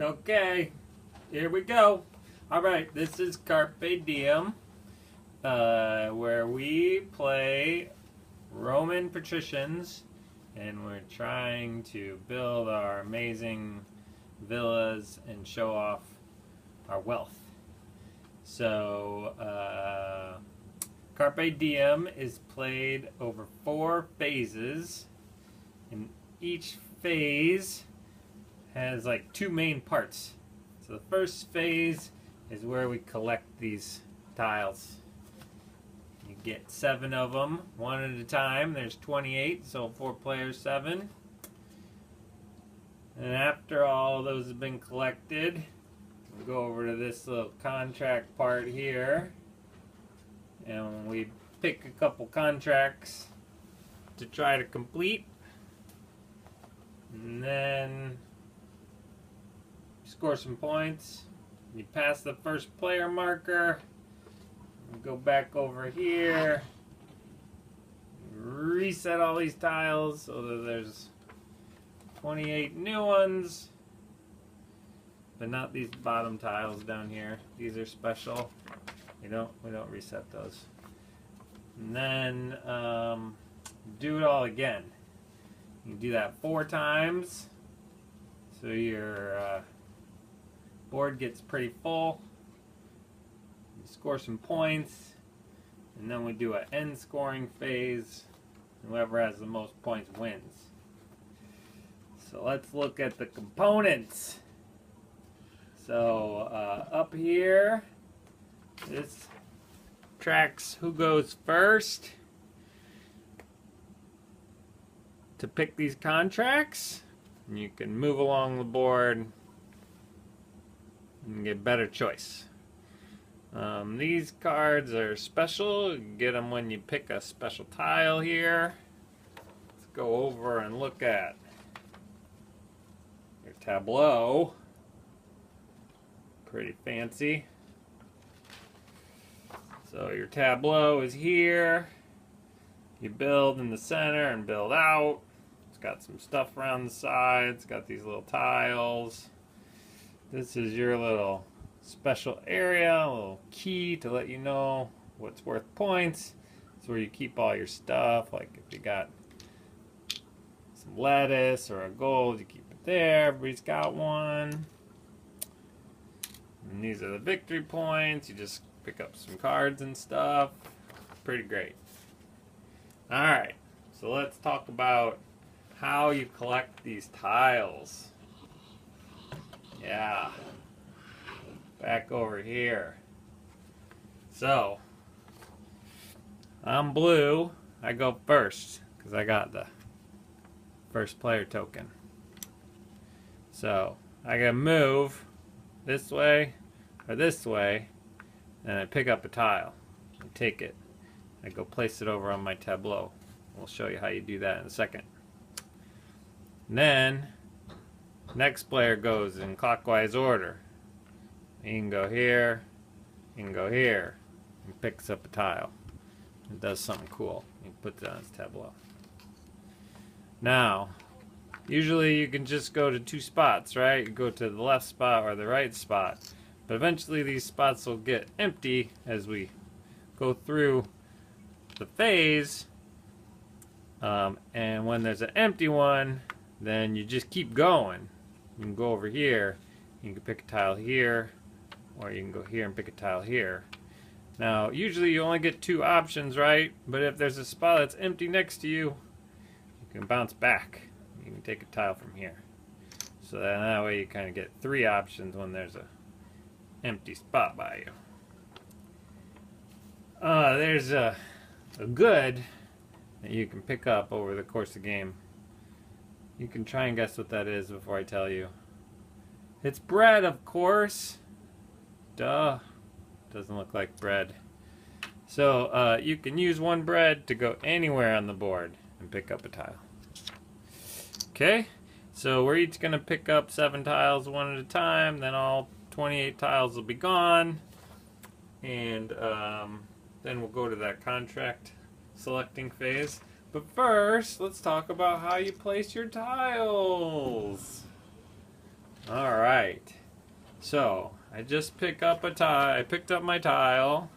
Okay, here we go. Alright, this is Carpe Diem, where we play Roman patricians, and we're trying to build our amazing villas and show off our wealth. So, Carpe Diem is played over 4 phases, and each phase has like 2 main parts. So the first phase is where we collect these tiles. You get 7 of them, one at a time. There's 28, so 4 players, 7. And after all those have been collected, we go over to this little contract part here, and we pick a couple contracts to try to complete, and then score some points. You pass the first player marker, go back over here, reset all these tiles so that there's 28 new ones, but not these bottom tiles down here. These are special. We don't reset those. And then do it all again. You do that 4 times, so your board gets pretty full. You score some points, and then we do an end scoring phase. Whoever has the most points wins. So let's look at the components. So up here, this tracks who goes first to pick these contracts. And you can move along the board and get better choice. These cards are special. You get them when you pick a special tile here. Let's go over and look at your tableau. Pretty fancy. So your tableau is here. You build in the center and build out. It's got some stuff around the sides. It's got these little tiles. This is your little special area, a little key to let you know what's worth points. It's where you keep all your stuff. Like if you got some lettuce or a gold, you keep it there. Everybody's got one. And these are the victory points. You just pick up some cards and stuff. Pretty great. Alright, so let's talk about how you collect these tiles. Yeah. Back over here. So, I'm blue. I go first because I got the first player token. So, I gotta move this way or this way, and I pick up a tile. I take it. I go place it over on my tableau. We'll show you how you do that in a second. And then, next player goes in clockwise order. You can go here, you can go here, and picks up a tile. It does something cool. He puts it on his tableau. Now, usually you can just go to 2 spots, right? You go to the left spot or the right spot. But eventually these spots will get empty as we go through the phase. And when there's an empty one, then you just keep going. You can go over here, you can pick a tile here, or you can go here and pick a tile here. Now, usually you only get 2 options, right? But if there's a spot that's empty next to you, you can bounce back. You can take a tile from here. So that way you kind of get 3 options when there's a empty spot by you. There's a good that you can pick up over the course of the game. You can try and guess what that is before I tell you. It's bread, of course. Duh. Doesn't look like bread. So you can use 1 bread to go anywhere on the board and pick up a tile. Okay, so we're each going to pick up 7 tiles one at a time. Then all 28 tiles will be gone. And then we'll go to that contract selecting phase. But first, let's talk about how you place your tiles. All right. So I just picked up a tile. I picked up my tile.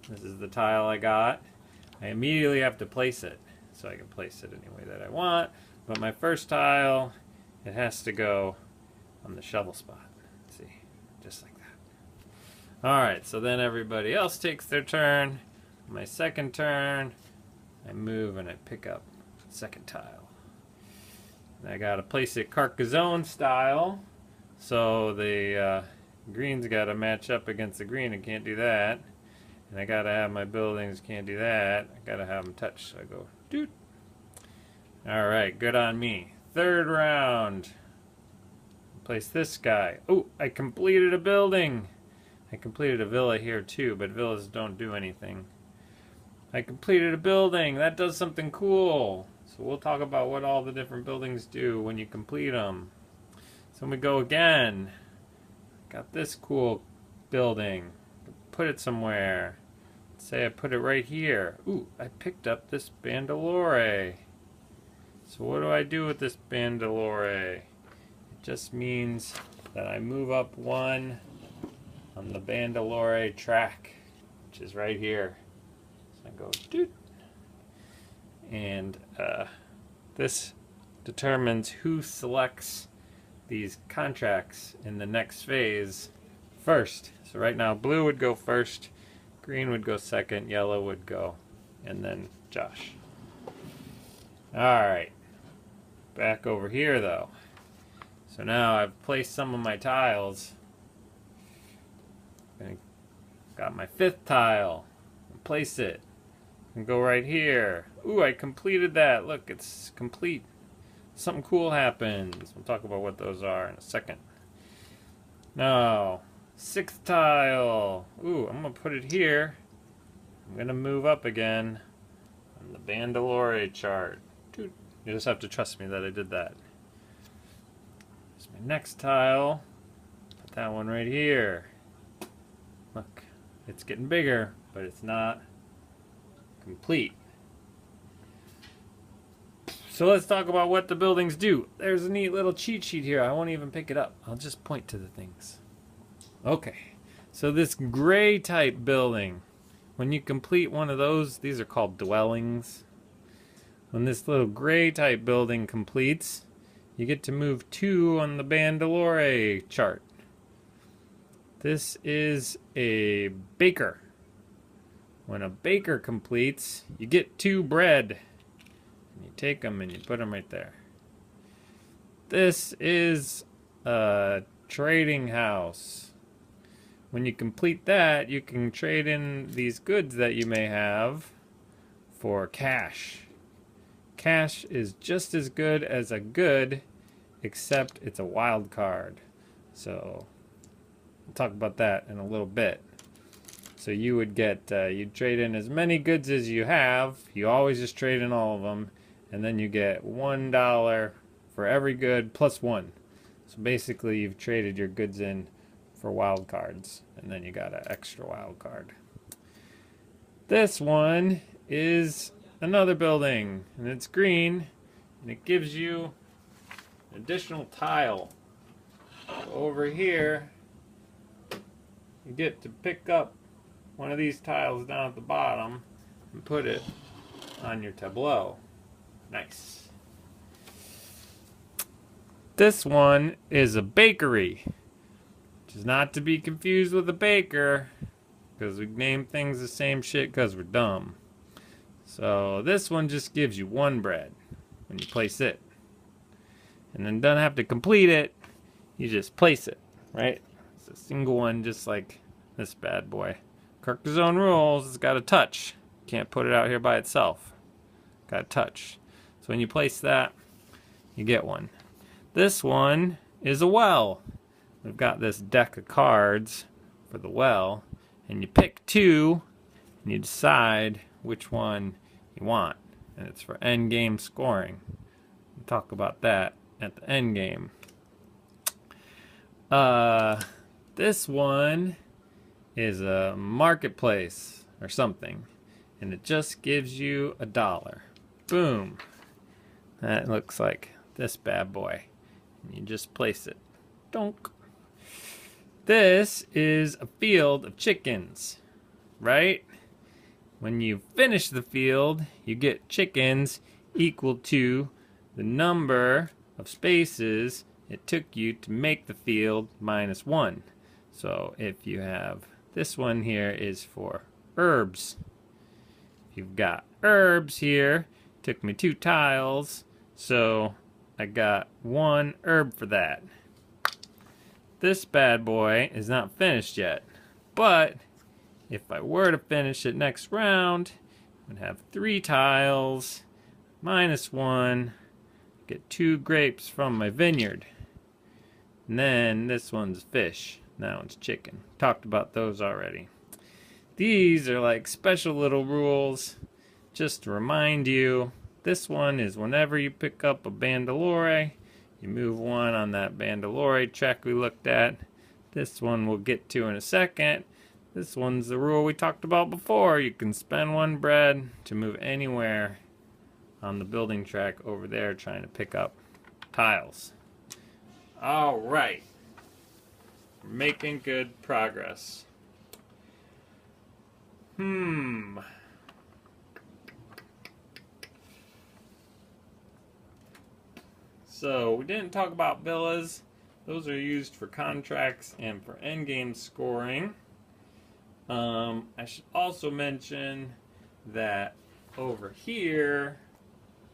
This is the tile I got. I immediately have to place it, so I can place it any way that I want. But my first tile, it has to go on the shovel spot. See, just like that. All right. So then everybody else takes their turn. My second turn, I move and I pick up the second tile. And I gotta place it Carcassonne style. So the green's got to match up against the green. I can't do that. And I got to have my buildings. Can't do that. I got to have them touch. So I go, doot. All right, good on me. Third round. Place this guy. Oh, I completed a building. I completed a villa here too, but villas don't do anything. I completed a building. That does something cool. So we'll talk about what all the different buildings do when you complete them. So we go again. Got this cool building. Put it somewhere. Say I put it right here. Ooh, I picked up this bandolore. So what do I do with this bandolore? It just means that I move up one on the bandolore track, which is right here. So I go doot. And this determines who selects these contracts in the next phase first. So right now blue would go first, green would go second, yellow would go, and then Josh. Alright, back over here though. So now I've placed some of my tiles. Got my fifth tile. Place it. And go right here. Ooh, I completed that. Look, it's complete. Something cool happens. We'll talk about what those are in a second. Now, sixth tile. Ooh, I'm going to put it here. I'm going to move up again on the bandolore chart. You just have to trust me that I did that. Here's my next tile. Put that one right here. Look, it's getting bigger, but it's not complete. So let's talk about what the buildings do. There's a neat little cheat sheet here. I won't even pick it up. I'll just point to the things. Okay, so this gray type building, when you complete one of those, these are called dwellings. When this little gray type building completes, you get to move 2 on the bandolore chart. This is a baker. When a baker completes, you get 2 bread. You take them and you put them right there. This is a trading house. When you complete that, you can trade in these goods that you may have for cash. Cash is just as good as a good, except it's a wild card. So we'll talk about that in a little bit. So you would get, you'd trade in as many goods as you have. You always just trade in all of them. And then you get $1 for every good plus 1. So basically you've traded your goods in for wild cards. And then you got an extra wild card. This one is another building. And it's green. And it gives you an additional tile. So over here, you get to pick up one of these tiles down at the bottom and put it on your tableau. Nice. This one is a bakery, which is not to be confused with a baker, because we name things the same shit because we're dumb. So this one just gives you 1 bread when you place it. And then don't have to complete it, you just place it, right? It's a single one just like this bad boy. Carcassonne rules, it's got to touch. Can't put it out here by itself. Got to touch. So when you place that, you get one. This one is a well. We've got this deck of cards for the well, and you pick 2, and you decide which one you want. And it's for end game scoring. We'll talk about that at the end game. This one is a marketplace or something, and it just gives you $1. Boom. That looks like this bad boy. And you just place it. Donk. This is a field of chickens, right? When you finish the field, you get chickens equal to the number of spaces it took you to make the field minus 1. So if you have this one here is for herbs. If you've got herbs here, took me 2 tiles, so I got 1 herb for that. This bad boy is not finished yet, but if I were to finish it next round, I would have 3 tiles, minus 1, get 2 grapes from my vineyard. And then this one's fish, that one's chicken. Talked about those already. These are like special little rules, just to remind you. This one is whenever you pick up a bandolore, you move 1 on that bandolore track we looked at. This one we'll get to in a second. This one's the rule we talked about before. You can spend 1 bread to move anywhere on the building track over there trying to pick up tiles. All right. We're making good progress. So we didn't talk about villas. Those are used for contracts and for endgame scoring. I should also mention that over here,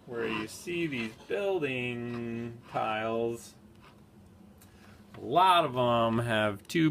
where you see these building tiles, a lot of them have 2